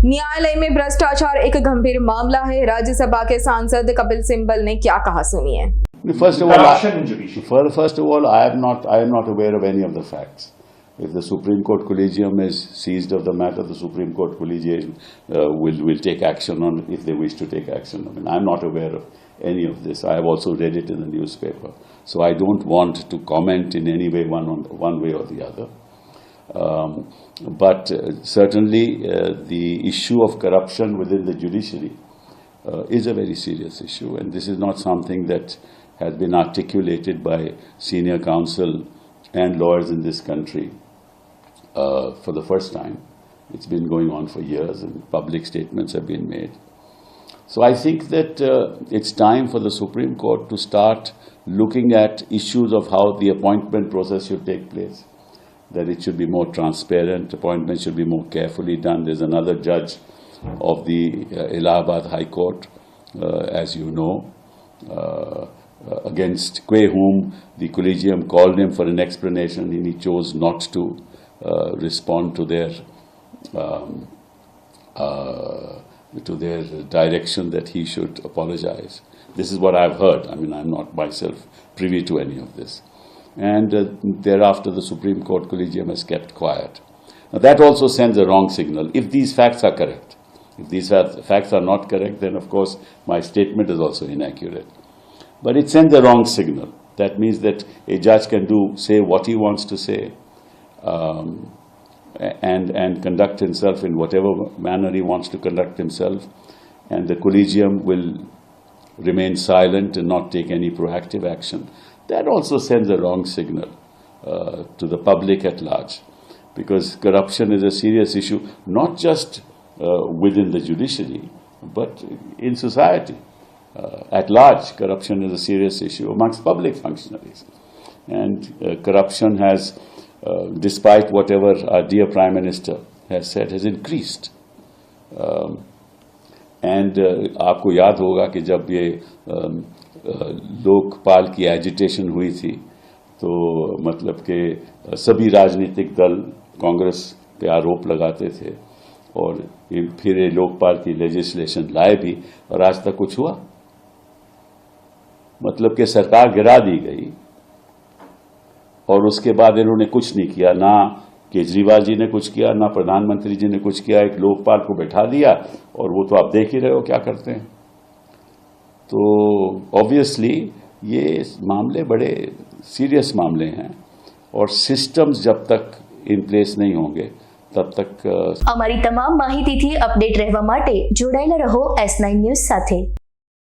न्यायालय में भ्रष्टाचार एक गंभीर मामला है। राज्यसभा के सांसद कपिल सिब्बल ने क्या कहा, सुनिए। First of all, I am not aware of any of the facts. If the Supreme Court Collegium is seized of the matter, the Supreme Court Collegium will take action on it if they wish to take action. I mean, I'm not aware of any of this. I have also read it in the newspaper, so I don't want to comment in any way one way or the other. But certainly the issue of corruption within the judiciary is a very serious issue, and this is not something that has been articulated by senior counsel and lawyers in this country for the first time. It's been going on for years, and public statements have been made. So I think that it's time for the Supreme Court to start looking at issues of how the appointment process should take place, that it should be more transparent, appointments should be more carefully done. There's another judge of the Allahabad High Court, as you know, against whom the collegium called him for an explanation, and he chose not to respond to their direction that he should apologize. This is what I've heard. I mean, I'm not myself privy to any of this. And thereafter, the Supreme Court Collegium has kept quiet. Now, that also sends a wrong signal, if these facts are correct. If these facts are not correct, then of course my statement is also inaccurate. But it sends a wrong signal. That means that a judge can say what he wants to say, and conduct himself in whatever manner he wants to conduct himself, and the collegium will remain silent and not take any proactive action. That also sends a wrong signal to the public at large, because corruption is a serious issue, not just within the judiciary, but in society. At large, corruption is a serious issue amongst public functionaries. And corruption has, despite whatever our dear Prime Minister has said, has increased. And आपको याद होगा कि जब ये लोकपाल की agitation हुई थी, तो मतलब कि सभी राजनीतिक दल कांग्रेस पे आरोप लगाते थे, और फिर ये लोकपाल की लेजिस्लेशन लाए भी, और आज तक कुछ हुआ। मतलब कि सरकार गिरा दी गई और उसके बाद इन्होंने कुछ नहीं किया। ना केजरीवाल जी ने कुछ किया, ना प्रधानमंत्री जी ने कुछ किया। एक लोकपाल को बैठा दिया, और वो तो आप देख ही रहे हो क्या करते हैं। तो ऑब्वियसली ये मामले बड़े सीरियस मामले हैं, और सिस्टम्स जब तक इन प्लेस नहीं होंगे तब तक અમારી તમામ માહિતીથી અપડેટ રહેવા માટે જોડાયેલા રહો S9 ન્યૂઝ સાથે।